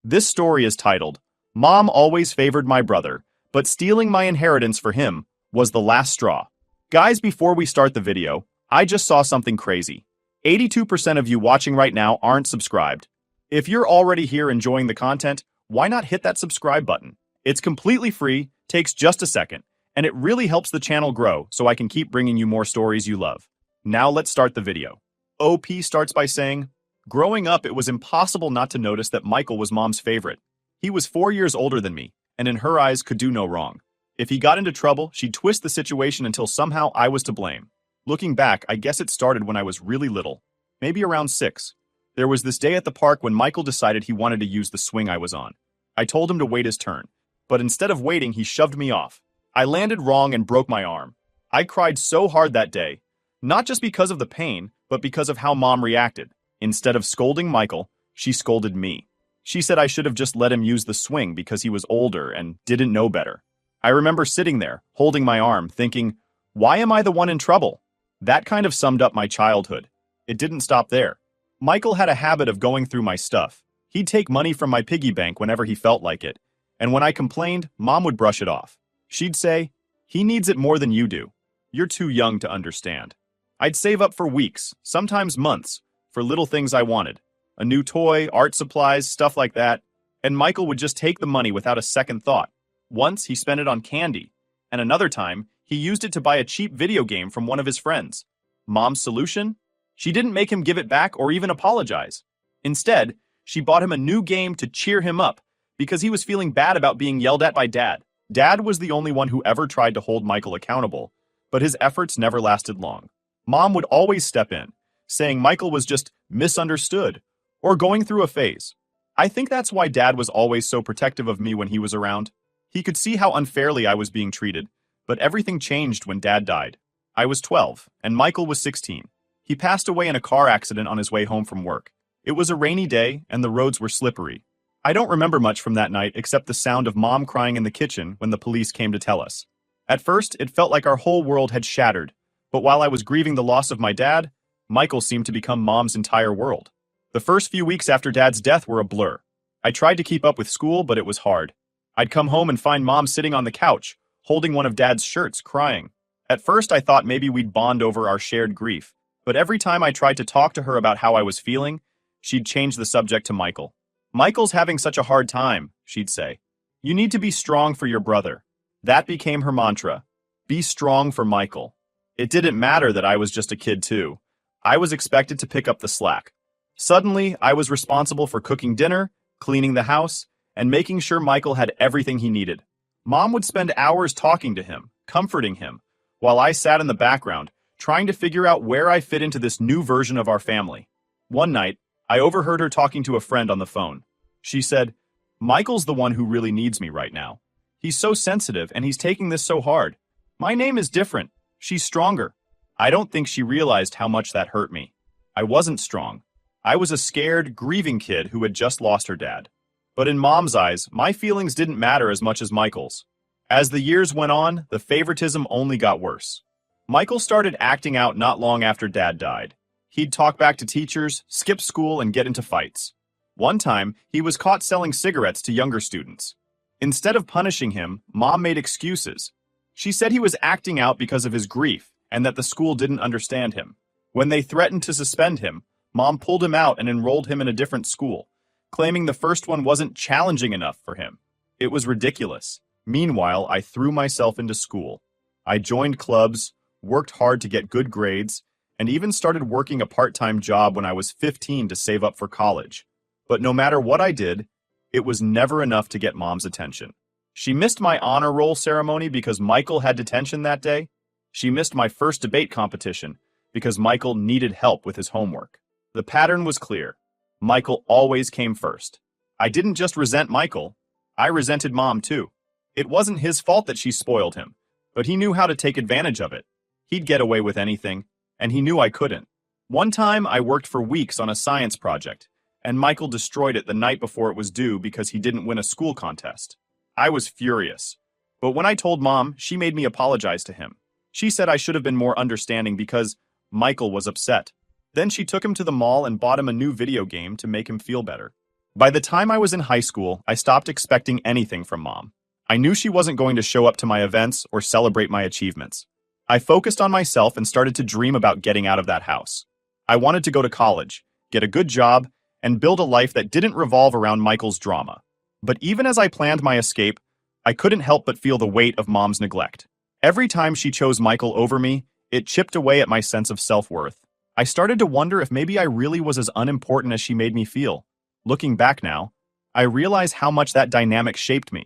This story is titled, Mom Always Favored My Brother, but Stealing My Inheritance for Him Was the Last Straw. Guys, before we start the video, I just saw something crazy. 82% of you watching right now aren't subscribed. If you're already here enjoying the content, why not hit that subscribe button? It's completely free, takes just a second, and it really helps the channel grow so I can keep bringing you more stories you love. Now let's start the video. OP starts by saying, growing up, it was impossible not to notice that Michael was Mom's favorite. He was 4 years older than me, and in her eyes could do no wrong. If he got into trouble, she'd twist the situation until somehow I was to blame. Looking back, I guess it started when I was really little, maybe around 6. There was this day at the park when Michael decided he wanted to use the swing I was on. I told him to wait his turn, but instead of waiting, he shoved me off. I landed wrong and broke my arm. I cried so hard that day, not just because of the pain, but because of how Mom reacted. Instead of scolding Michael, she scolded me. She said I should have just let him use the swing because he was older and didn't know better. I remember sitting there, holding my arm, thinking, why am I the one in trouble? That kind of summed up my childhood. It didn't stop there. Michael had a habit of going through my stuff. He'd take money from my piggy bank whenever he felt like it, and when I complained, Mom would brush it off. She'd say, he needs it more than you do. You're too young to understand. I'd save up for weeks, sometimes months, for little things I wanted. A new toy, art supplies, stuff like that. And Michael would just take the money without a second thought. Once, he spent it on candy. And another time, he used it to buy a cheap video game from one of his friends. Mom's solution? She didn't make him give it back or even apologize. Instead, she bought him a new game to cheer him up because he was feeling bad about being yelled at by Dad. Dad was the only one who ever tried to hold Michael accountable, but his efforts never lasted long. Mom would always step in, saying Michael was just misunderstood or going through a phase. I think that's why Dad was always so protective of me when he was around. He could see how unfairly I was being treated, but everything changed when Dad died. I was 12, and Michael was 16. He passed away in a car accident on his way home from work. It was a rainy day, and the roads were slippery. I don't remember much from that night except the sound of Mom crying in the kitchen when the police came to tell us. At first, it felt like our whole world had shattered, but while I was grieving the loss of my dad, Michael seemed to become Mom's entire world. The first few weeks after Dad's death were a blur. I tried to keep up with school, but it was hard. I'd come home and find Mom sitting on the couch, holding one of Dad's shirts, crying. At first, I thought maybe we'd bond over our shared grief, but every time I tried to talk to her about how I was feeling, she'd change the subject to Michael. Michael's having such a hard time, she'd say. You need to be strong for your brother. That became her mantra. Be strong for Michael. It didn't matter that I was just a kid too. I was expected to pick up the slack. Suddenly, I was responsible for cooking dinner, cleaning the house, and making sure Michael had everything he needed. Mom would spend hours talking to him, comforting him, while I sat in the background, trying to figure out where I fit into this new version of our family. One night, I overheard her talking to a friend on the phone. She said, Michael's the one who really needs me right now. He's so sensitive and he's taking this so hard. My name is different. She's stronger. I don't think she realized how much that hurt me. I wasn't strong. I was a scared, grieving kid who had just lost her dad. But in Mom's eyes, my feelings didn't matter as much as Michael's. As the years went on, the favoritism only got worse. Michael started acting out not long after Dad died. He'd talk back to teachers, skip school, and get into fights. One time, he was caught selling cigarettes to younger students. Instead of punishing him, Mom made excuses. She said he was acting out because of his grief and that the school didn't understand him. When they threatened to suspend him, Mom pulled him out and enrolled him in a different school, claiming the first one wasn't challenging enough for him. It was ridiculous. Meanwhile, I threw myself into school. I joined clubs, worked hard to get good grades, and even started working a part-time job when I was 15 to save up for college. But no matter what I did, it was never enough to get Mom's attention. She missed my honor roll ceremony because Michael had detention that day. She missed my first debate competition because Michael needed help with his homework. The pattern was clear. Michael always came first. I didn't just resent Michael, I resented Mom too. It wasn't his fault that she spoiled him, but he knew how to take advantage of it. He'd get away with anything, and he knew I couldn't. One time, I worked for weeks on a science project, and Michael destroyed it the night before it was due because he didn't win a school contest. I was furious. But when I told Mom, she made me apologize to him. She said I should have been more understanding because Michael was upset. Then she took him to the mall and bought him a new video game to make him feel better. By the time I was in high school, I stopped expecting anything from mom. I knew she wasn't going to show up to my events or celebrate my achievements. I focused on myself and started to dream about getting out of that house. I wanted to go to college, get a good job, and build a life that didn't revolve around Michael's drama. But even as I planned my escape, I couldn't help but feel the weight of mom's neglect. Every time she chose Michael over me, it chipped away at my sense of self-worth. I started to wonder if maybe I really was as unimportant as she made me feel. Looking back now, I realize how much that dynamic shaped me.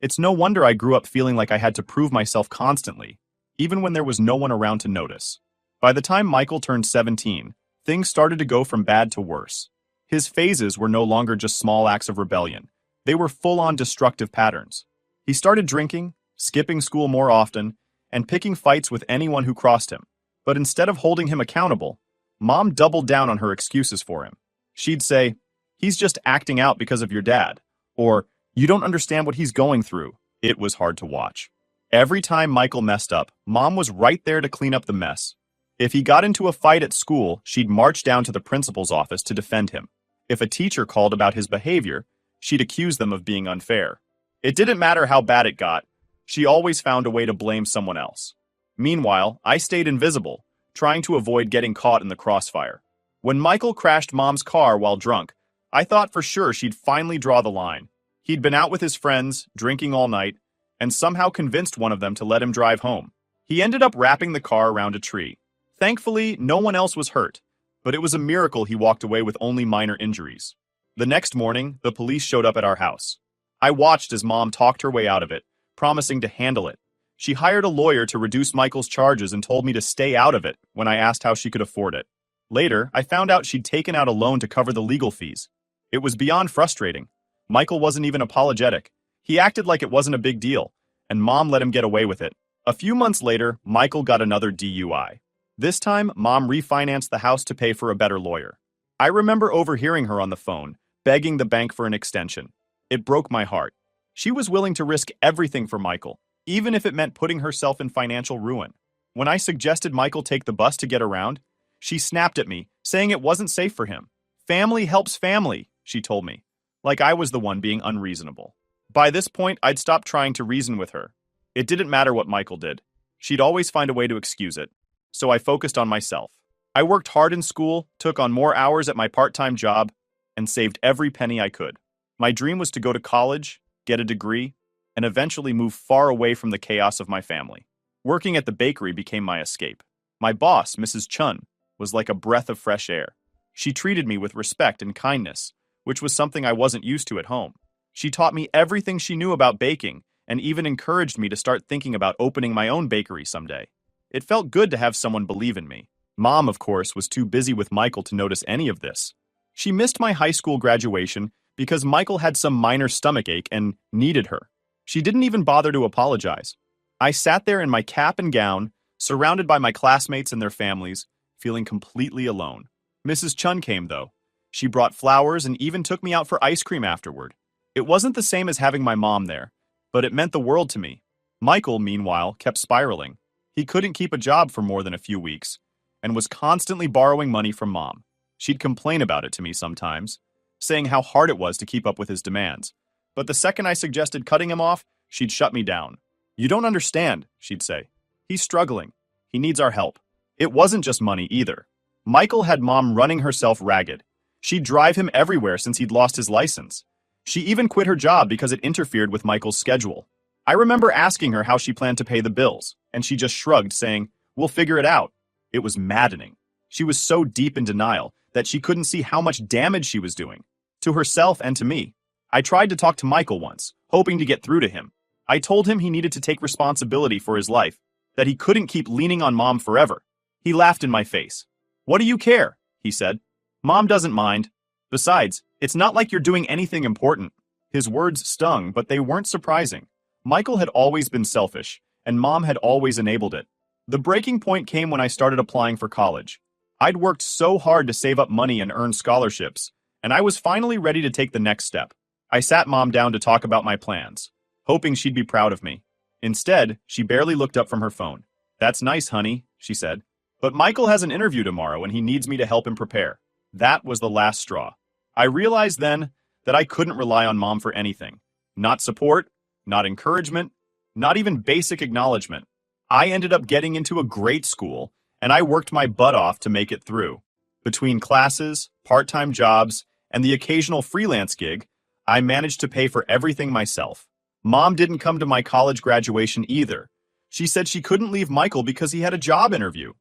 It's no wonder I grew up feeling like I had to prove myself constantly, even when there was no one around to notice. By the time Michael turned 17, things started to go from bad to worse. His phases were no longer just small acts of rebellion. They were full-on destructive patterns. He started drinking, skipping school more often, and picking fights with anyone who crossed him. But instead of holding him accountable, Mom doubled down on her excuses for him. She'd say, "He's just acting out because of your dad," or "You don't understand what he's going through." It was hard to watch. Every time Michael messed up, Mom was right there to clean up the mess. If he got into a fight at school, she'd march down to the principal's office to defend him. If a teacher called about his behavior, she'd accuse them of being unfair. It didn't matter how bad it got, she always found a way to blame someone else. Meanwhile, I stayed invisible, trying to avoid getting caught in the crossfire. When Michael crashed Mom's car while drunk, I thought for sure she'd finally draw the line. He'd been out with his friends, drinking all night, and somehow convinced one of them to let him drive home. He ended up wrapping the car around a tree. Thankfully, no one else was hurt, but it was a miracle he walked away with only minor injuries. The next morning, the police showed up at our house. I watched as Mom talked her way out of it, promising to handle it. She hired a lawyer to reduce Michael's charges and told me to stay out of it when I asked how she could afford it. Later, I found out she'd taken out a loan to cover the legal fees. It was beyond frustrating. Michael wasn't even apologetic. He acted like it wasn't a big deal, and Mom let him get away with it. A few months later, Michael got another DUI. This time, Mom refinanced the house to pay for a better lawyer. I remember overhearing her on the phone, begging the bank for an extension. It broke my heart. She was willing to risk everything for Michael, even if it meant putting herself in financial ruin. When I suggested Michael take the bus to get around, she snapped at me, saying it wasn't safe for him. "Family helps family," she told me, like I was the one being unreasonable. By this point, I'd stopped trying to reason with her. It didn't matter what Michael did. She'd always find a way to excuse it. So I focused on myself. I worked hard in school, took on more hours at my part-time job, and saved every penny I could. My dream was to go to college, get a degree, and eventually move far away from the chaos of my family. Working at the bakery became my escape. My boss, Mrs. Chun, was like a breath of fresh air. She treated me with respect and kindness, which was something I wasn't used to at home. She taught me everything she knew about baking and even encouraged me to start thinking about opening my own bakery someday. It felt good to have someone believe in me. Mom, of course, was too busy with Michael to notice any of this. She missed my high school graduation because Michael had some minor stomachache and needed her. She didn't even bother to apologize. I sat there in my cap and gown, surrounded by my classmates and their families, feeling completely alone. Mrs. Chun came, though. She brought flowers and even took me out for ice cream afterward. It wasn't the same as having my mom there, but it meant the world to me. Michael, meanwhile, kept spiraling. He couldn't keep a job for more than a few weeks, and was constantly borrowing money from Mom. She'd complain about it to me sometimes, saying how hard it was to keep up with his demands. But the second I suggested cutting him off, she'd shut me down. "You don't understand," she'd say. "He's struggling. He needs our help." It wasn't just money either. Michael had Mom running herself ragged. She'd drive him everywhere since he'd lost his license. She even quit her job because it interfered with Michael's schedule. I remember asking her how she planned to pay the bills, and she just shrugged, saying, "We'll figure it out." It was maddening. She was so deep in denial that she couldn't see how much damage she was doing, to herself and to me. I tried to talk to Michael once, hoping to get through to him. I told him he needed to take responsibility for his life, that he couldn't keep leaning on Mom forever. He laughed in my face. "What do you care?" he said. "Mom doesn't mind. Besides, it's not like you're doing anything important." His words stung, but they weren't surprising. Michael had always been selfish, and Mom had always enabled it. The breaking point came when I started applying for college. I'd worked so hard to save up money and earn scholarships, and I was finally ready to take the next step. I sat Mom down to talk about my plans, hoping she'd be proud of me. Instead, she barely looked up from her phone. "That's nice, honey," she said. "But Michael has an interview tomorrow and he needs me to help him prepare." That was the last straw. I realized then that I couldn't rely on mom for anything. Not support, not encouragement, not even basic acknowledgement. I ended up getting into a great school, and I worked my butt off to make it through. Between classes, part-time jobs, and the occasional freelance gig, I managed to pay for everything myself. Mom didn't come to my college graduation either. She said she couldn't leave Michael because he had a job interview.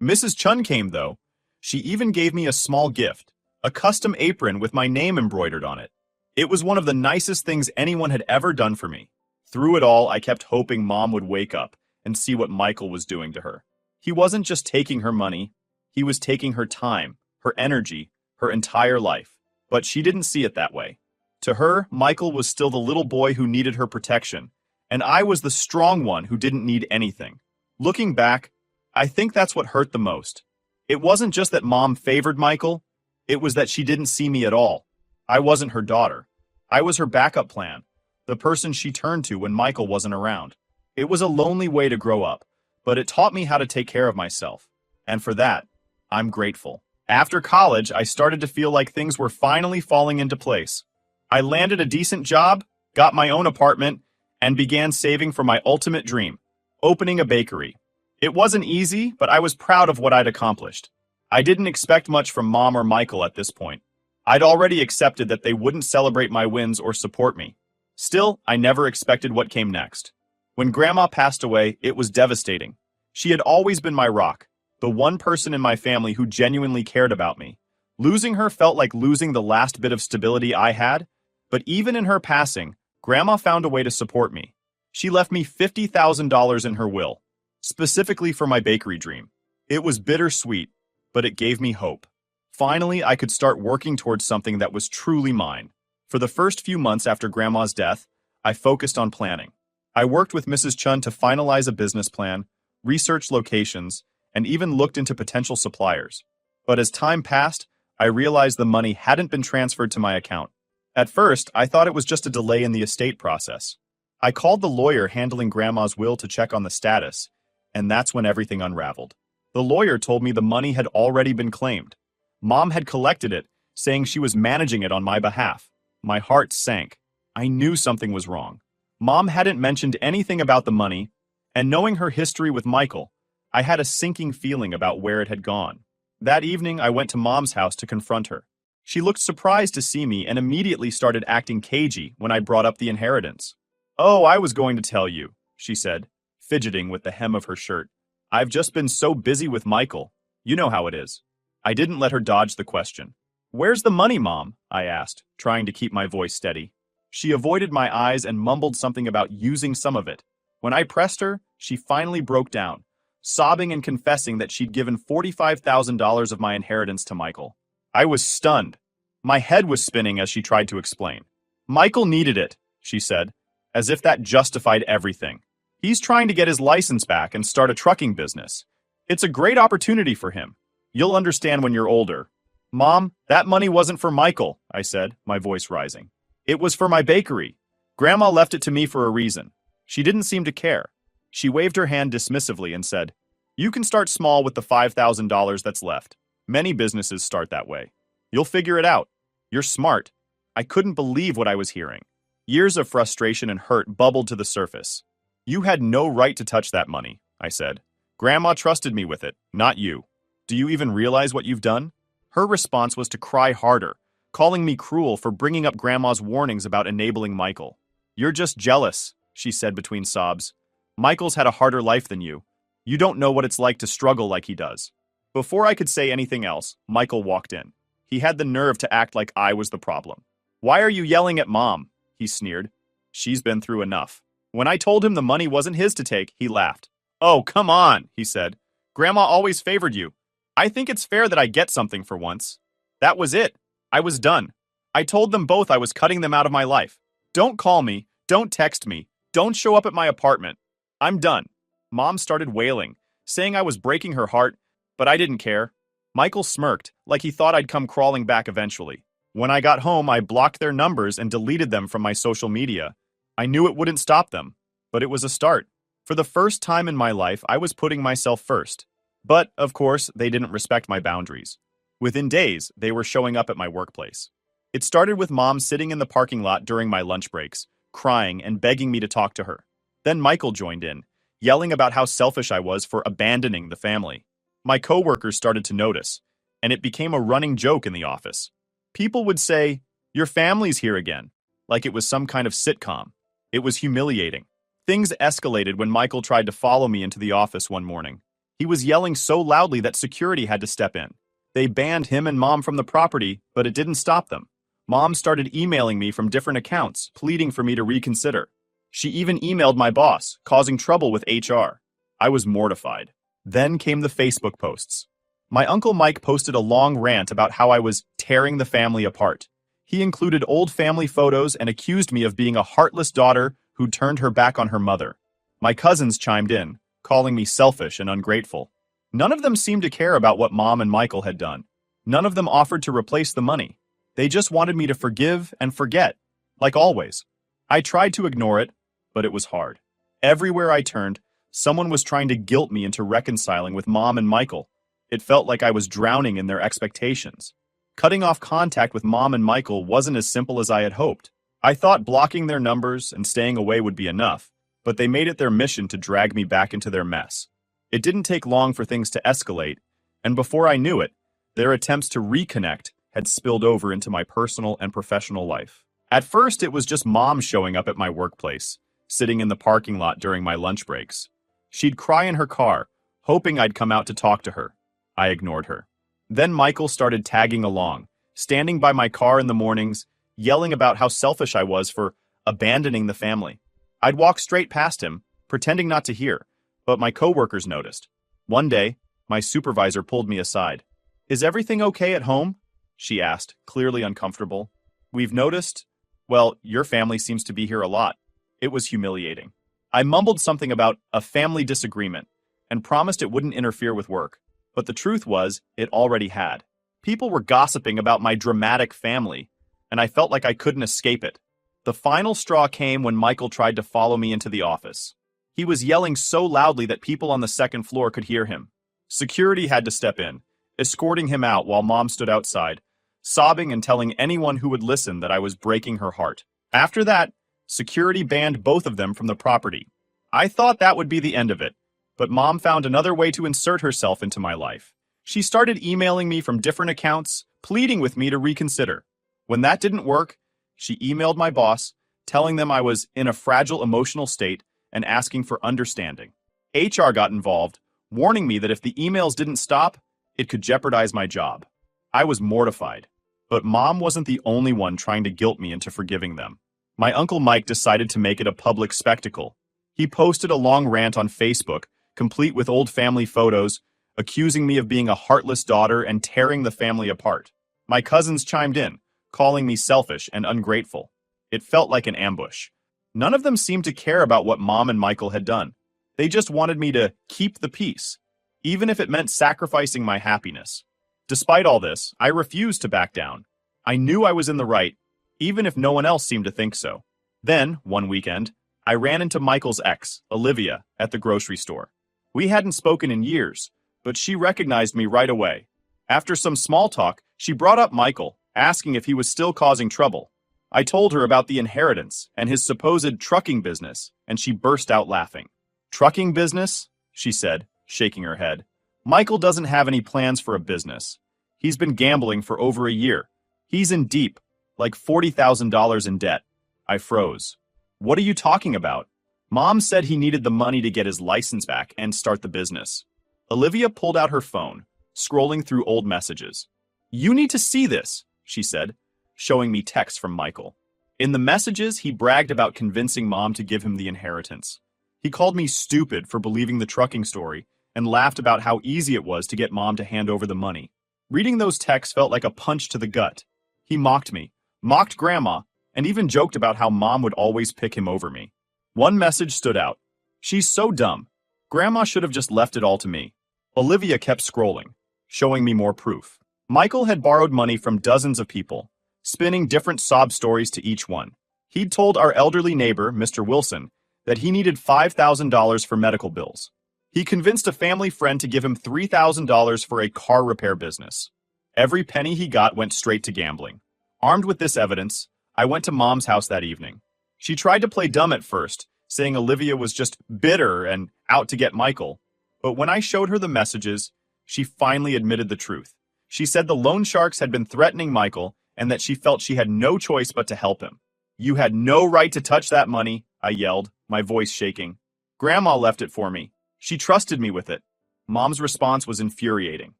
Mrs. Chun came, though. She even gave me a small gift, a custom apron with my name embroidered on it. It was one of the nicest things anyone had ever done for me. Through it all, I kept hoping Mom would wake up and see what Michael was doing to her. He wasn't just taking her money, he was taking her time, her energy, her entire life. But she didn't see it that way. To her, Michael was still the little boy who needed her protection, and I was the strong one who didn't need anything. Looking back, I think that's what hurt the most. It wasn't just that Mom favored Michael, it was that she didn't see me at all. I wasn't her daughter. I was her backup plan, the person she turned to when Michael wasn't around. It was a lonely way to grow up, but it taught me how to take care of myself. And for that, I'm grateful. After college, I started to feel like things were finally falling into place. I landed a decent job, got my own apartment, and began saving for my ultimate dream, opening a bakery. It wasn't easy, but I was proud of what I'd accomplished. I didn't expect much from Mom or Michael at this point. I'd already accepted that they wouldn't celebrate my wins or support me. Still, I never expected what came next. When Grandma passed away, it was devastating. She had always been my rock, the one person in my family who genuinely cared about me. Losing her felt like losing the last bit of stability I had, but even in her passing, Grandma found a way to support me. She left me $50,000 in her will, specifically for my bakery dream. It was bittersweet, but it gave me hope. Finally, I could start working towards something that was truly mine. For the first few months after Grandma's death, I focused on planning. I worked with Mrs. Chun to finalize a business plan, researched locations, and even looked into potential suppliers. But as time passed, I realized the money hadn't been transferred to my account. At first, I thought it was just a delay in the estate process. I called the lawyer handling Grandma's will to check on the status, and that's when everything unraveled. The lawyer told me the money had already been claimed. Mom had collected it, saying she was managing it on my behalf. My heart sank. I knew something was wrong. Mom hadn't mentioned anything about the money, and knowing her history with Michael, I had a sinking feeling about where it had gone. That evening, I went to Mom's house to confront her. She looked surprised to see me and immediately started acting cagey when I brought up the inheritance. "Oh, I was going to tell you," she said, fidgeting with the hem of her shirt. "I've just been so busy with Michael. You know how it is." I didn't let her dodge the question. "Where's the money, Mom?" I asked, trying to keep my voice steady. She avoided my eyes and mumbled something about using some of it. When I pressed her, she finally broke down, sobbing and confessing that she'd given $45,000 of my inheritance to Michael. I was stunned. My head was spinning as she tried to explain. "Michael needed it," she said, as if that justified everything. "He's trying to get his license back and start a trucking business. It's a great opportunity for him. You'll understand when you're older." "Mom, that money wasn't for Michael," I said, my voice rising. "It was for my bakery. Grandma left it to me for a reason." She didn't seem to care. She waved her hand dismissively and said, "You can start small with the $5,000 that's left. Many businesses start that way. You'll figure it out. You're smart." I couldn't believe what I was hearing. Years of frustration and hurt bubbled to the surface. "You had no right to touch that money," I said. "Grandma trusted me with it, not you. Do you even realize what you've done?" Her response was to cry harder, calling me cruel for bringing up Grandma's warnings about enabling Michael. "You're just jealous," she said between sobs. "Michael's had a harder life than you. You don't know what it's like to struggle like he does." Before I could say anything else, Michael walked in. He had the nerve to act like I was the problem. "Why are you yelling at Mom?" he sneered. "She's been through enough." When I told him the money wasn't his to take, he laughed. "Oh, come on," he said. "Grandma always favored you. I think it's fair that I get something for once." That was it. I was done. I told them both I was cutting them out of my life. "Don't call me. Don't text me. Don't show up at my apartment. I'm done." Mom started wailing, saying I was breaking her heart, but I didn't care. Michael smirked, like he thought I'd come crawling back eventually. When I got home, I blocked their numbers and deleted them from my social media. I knew it wouldn't stop them, but it was a start. For the first time in my life, I was putting myself first. But, of course, they didn't respect my boundaries. Within days, they were showing up at my workplace. It started with Mom sitting in the parking lot during my lunch breaks, crying and begging me to talk to her. Then Michael joined in, yelling about how selfish I was for abandoning the family. My coworkers started to notice, and it became a running joke in the office. People would say, "Your family's here again," like it was some kind of sitcom. It was humiliating. Things escalated when Michael tried to follow me into the office one morning. He was yelling so loudly that security had to step in. They banned him and Mom from the property, but it didn't stop them. Mom started emailing me from different accounts, pleading for me to reconsider. She even emailed my boss, causing trouble with HR. I was mortified. Then came the Facebook posts. My Uncle Mike posted a long rant about how I was tearing the family apart. He included old family photos and accused me of being a heartless daughter who turned her back on her mother. My cousins chimed in, calling me selfish and ungrateful. None of them seemed to care about what Mom and Michael had done. None of them offered to replace the money. They just wanted me to forgive and forget, like always. I tried to ignore it, but it was hard. Everywhere I turned, someone was trying to guilt me into reconciling with Mom and Michael. It felt like I was drowning in their expectations. Cutting off contact with Mom and Michael wasn't as simple as I had hoped. I thought blocking their numbers and staying away would be enough, but they made it their mission to drag me back into their mess. It didn't take long for things to escalate, and before I knew it, their attempts to reconnect had spilled over into my personal and professional life. At first, it was just Mom showing up at my workplace, sitting in the parking lot during my lunch breaks. She'd cry in her car, hoping I'd come out to talk to her. I ignored her. Then Michael started tagging along, standing by my car in the mornings, yelling about how selfish I was for abandoning the family. I'd walk straight past him, pretending not to hear, but my coworkers noticed. One day, my supervisor pulled me aside. "Is everything okay at home?" she asked, clearly uncomfortable. "We've noticed, well, your family seems to be here a lot." It was humiliating. I mumbled something about a family disagreement and promised it wouldn't interfere with work. But the truth was, it already had. People were gossiping about my dramatic family, and I felt like I couldn't escape it. The final straw came when Michael tried to follow me into the office. He was yelling so loudly that people on the second floor could hear him. Security had to step in, escorting him out while Mom stood outside, sobbing and telling anyone who would listen that I was breaking her heart. After that, security banned both of them from the property. I thought that would be the end of it, but Mom found another way to insert herself into my life. She started emailing me from different accounts, pleading with me to reconsider. When that didn't work, she emailed my boss, telling them I was in a fragile emotional state and asking for understanding. HR got involved, warning me that if the emails didn't stop, it could jeopardize my job. I was mortified, but Mom wasn't the only one trying to guilt me into forgiving them. My Uncle Mike decided to make it a public spectacle. He posted a long rant on Facebook, complete with old family photos, accusing me of being a heartless daughter and tearing the family apart. My cousins chimed in, calling me selfish and ungrateful. It felt like an ambush. None of them seemed to care about what Mom and Michael had done. They just wanted me to keep the peace, even if it meant sacrificing my happiness. Despite all this, I refused to back down. I knew I was in the right, even if no one else seemed to think so. Then, one weekend, I ran into Michael's ex, Olivia, at the grocery store. We hadn't spoken in years, but she recognized me right away. After some small talk, she brought up Michael, asking if he was still causing trouble. I told her about the inheritance and his supposed trucking business, and she burst out laughing. "Trucking business?" she said, shaking her head. "Michael doesn't have any plans for a business. He's been gambling for over a year. He's in deep, like $40,000 in debt." I froze. "What are you talking about?" Mom said he needed the money to get his license back and start the business. Olivia pulled out her phone, scrolling through old messages. "You need to see this," she said, showing me texts from Michael. In the messages, he bragged about convincing Mom to give him the inheritance. He called me stupid for believing the trucking story and laughed about how easy it was to get Mom to hand over the money. Reading those texts felt like a punch to the gut. He mocked me, mocked Grandma, and even joked about how Mom would always pick him over me. One message stood out. "She's so dumb. Grandma should have just left it all to me." Olivia kept scrolling, showing me more proof. Michael had borrowed money from dozens of people, spinning different sob stories to each one. He'd told our elderly neighbor, Mr. Wilson, that he needed $5,000 for medical bills. He convinced a family friend to give him $3,000 for a car repair business. Every penny he got went straight to gambling. Armed with this evidence, I went to Mom's house that evening. She tried to play dumb at first, saying Olivia was just bitter and out to get Michael. But when I showed her the messages, she finally admitted the truth. She said the loan sharks had been threatening Michael and that she felt she had no choice but to help him. "You had no right to touch that money," I yelled, my voice shaking. "Grandma left it for me. She trusted me with it." Mom's response was infuriating.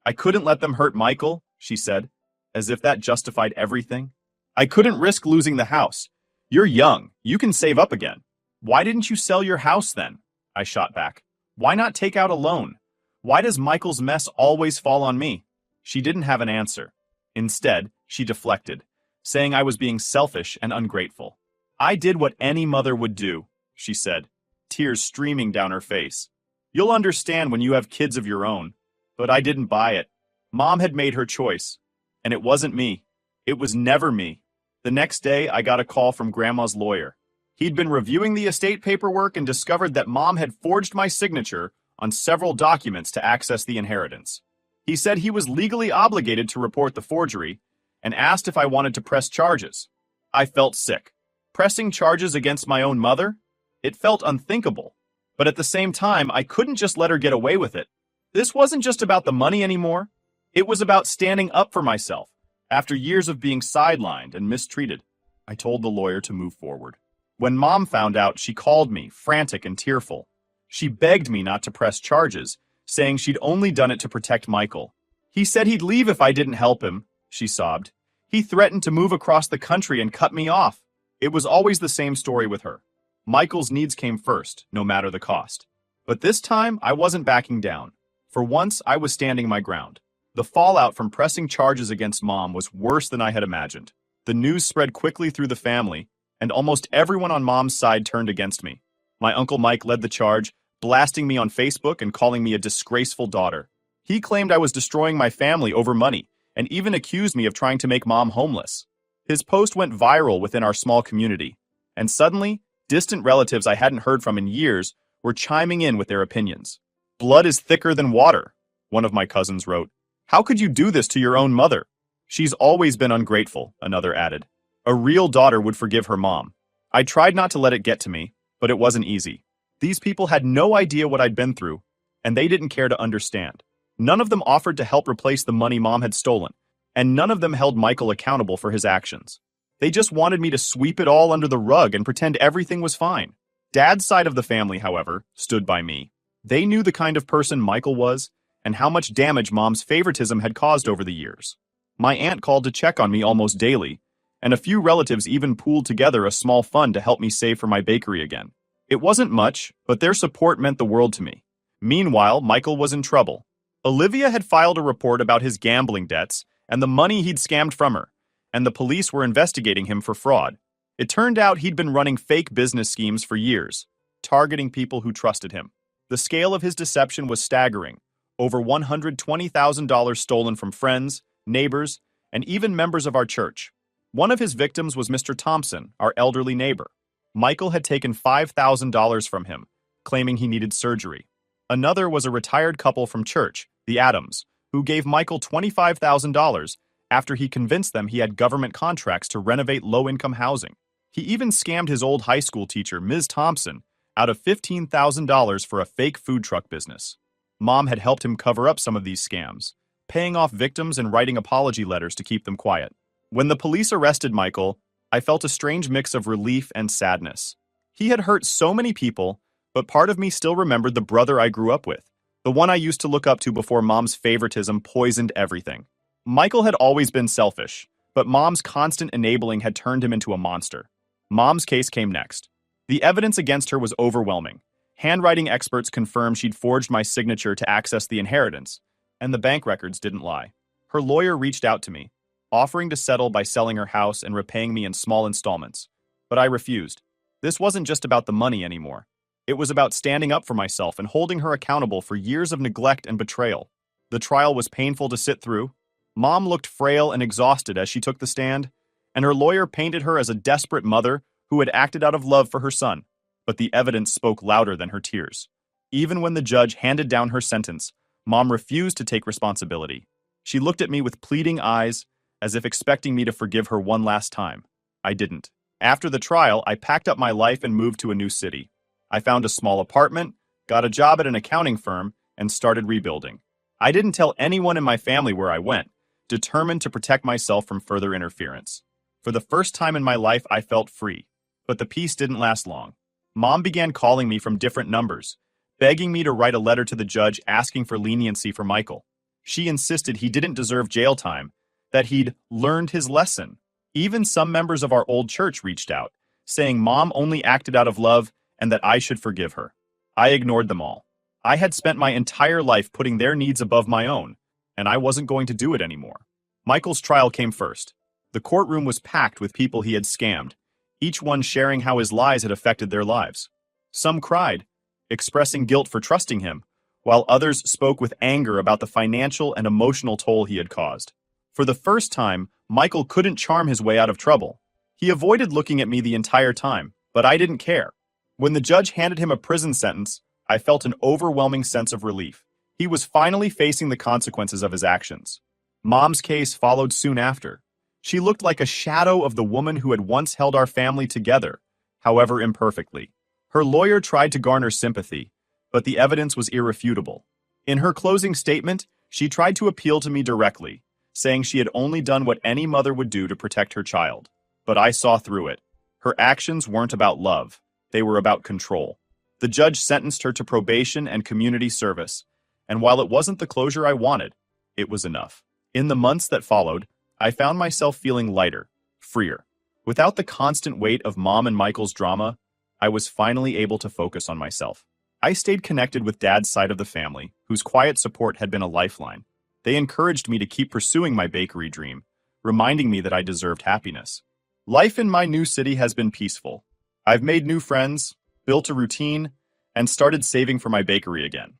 "I couldn't let them hurt Michael," she said, as if that justified everything. "I couldn't risk losing the house. You're young. You can save up again." "Why didn't you sell your house then?" I shot back. "Why not take out a loan? Why does Michael's mess always fall on me?" She didn't have an answer. Instead, she deflected, saying I was being selfish and ungrateful. "I did what any mother would do," she said, tears streaming down her face. "You'll understand when you have kids of your own." But I didn't buy it. Mom had made her choice, and it wasn't me. It was never me. The next day, I got a call from Grandma's lawyer. He'd been reviewing the estate paperwork and discovered that Mom had forged my signature on several documents to access the inheritance. He said he was legally obligated to report the forgery and asked if I wanted to press charges. I felt sick. Pressing charges against my own mother? It felt unthinkable. But at the same time, I couldn't just let her get away with it. This wasn't just about the money anymore. It was about standing up for myself after years of being sidelined and mistreated. I told the lawyer to move forward. When Mom found out, she called me, frantic and tearful. She begged me not to press charges, saying she'd only done it to protect Michael. "He said he'd leave if I didn't help him," she sobbed. "He threatened to move across the country and cut me off." It was always the same story with her. Michael's needs came first, no matter the cost. But this time, I wasn't backing down. For once, I was standing my ground. The fallout from pressing charges against Mom was worse than I had imagined. The news spread quickly through the family, and almost everyone on Mom's side turned against me. My Uncle Mike led the charge, blasting me on Facebook and calling me a disgraceful daughter. He claimed I was destroying my family over money, and even accused me of trying to make Mom homeless. His post went viral within our small community, and suddenly, distant relatives I hadn't heard from in years were chiming in with their opinions. "Blood is thicker than water," one of my cousins wrote. "How could you do this to your own mother?" "She's always been ungrateful," another added. "A real daughter would forgive her mom." I tried not to let it get to me, but it wasn't easy. These people had no idea what I'd been through, and they didn't care to understand. None of them offered to help replace the money Mom had stolen, and none of them held Michael accountable for his actions. They just wanted me to sweep it all under the rug and pretend everything was fine. Dad's side of the family, however, stood by me. They knew the kind of person Michael was and how much damage Mom's favoritism had caused over the years. My aunt called to check on me almost daily, and a few relatives even pooled together a small fund to help me save for my bakery again. It wasn't much, but their support meant the world to me. Meanwhile, Michael was in trouble. Olivia had filed a report about his gambling debts and the money he'd scammed from her, and the police were investigating him for fraud. It turned out he'd been running fake business schemes for years, targeting people who trusted him. The scale of his deception was staggering. Over $120,000 stolen from friends, neighbors, and even members of our church. One of his victims was Mr. Thompson, our elderly neighbor. Michael had taken $5,000 from him, claiming he needed surgery. Another was a retired couple from church, the Adams, who gave Michael $25,000 after he convinced them he had government contracts to renovate low-income housing. He even scammed his old high school teacher, Ms. Thompson, out of $15,000 for a fake food truck business. Mom had helped him cover up some of these scams, paying off victims and writing apology letters to keep them quiet. When the police arrested Michael, I felt a strange mix of relief and sadness. He had hurt so many people, but part of me still remembered the brother I grew up with, the one I used to look up to before Mom's favoritism poisoned everything. Michael had always been selfish, but Mom's constant enabling had turned him into a monster. Mom's case came next. The evidence against her was overwhelming. Handwriting experts confirmed she'd forged my signature to access the inheritance, and the bank records didn't lie. Her lawyer reached out to me, offering to settle by selling her house and repaying me in small installments. But I refused. This wasn't just about the money anymore. It was about standing up for myself and holding her accountable for years of neglect and betrayal. The trial was painful to sit through. Mom looked frail and exhausted as she took the stand, and her lawyer painted her as a desperate mother who had acted out of love for her son. But the evidence spoke louder than her tears. Even when the judge handed down her sentence, Mom refused to take responsibility. She looked at me with pleading eyes, as if expecting me to forgive her one last time. I didn't. After the trial, I packed up my life and moved to a new city. I found a small apartment, got a job at an accounting firm, and started rebuilding. I didn't tell anyone in my family where I went, determined to protect myself from further interference. For the first time in my life, I felt free. But the peace didn't last long. Mom began calling me from different numbers, begging me to write a letter to the judge asking for leniency for Michael. She insisted he didn't deserve jail time, that he'd learned his lesson. Even some members of our old church reached out, saying Mom only acted out of love and that I should forgive her. I ignored them all. I had spent my entire life putting their needs above my own, and I wasn't going to do it anymore. Michael's trial came first. The courtroom was packed with people he had scammed, each one sharing how his lies had affected their lives. Some cried, expressing guilt for trusting him, while others spoke with anger about the financial and emotional toll he had caused. For the first time, Michael couldn't charm his way out of trouble. He avoided looking at me the entire time, but I didn't care. When the judge handed him a prison sentence, I felt an overwhelming sense of relief. He was finally facing the consequences of his actions. Mom's case followed soon after. She looked like a shadow of the woman who had once held our family together, however imperfectly. Her lawyer tried to garner sympathy, but the evidence was irrefutable. In her closing statement, she tried to appeal to me directly, saying she had only done what any mother would do to protect her child. But I saw through it. Her actions weren't about love. They were about control. The judge sentenced her to probation and community service, and while it wasn't the closure I wanted, it was enough. In the months that followed, I found myself feeling lighter, freer. Without the constant weight of Mom and Michael's drama, I was finally able to focus on myself. I stayed connected with Dad's side of the family, whose quiet support had been a lifeline. They encouraged me to keep pursuing my bakery dream, reminding me that I deserved happiness. Life in my new city has been peaceful. I've made new friends, built a routine, and started saving for my bakery again.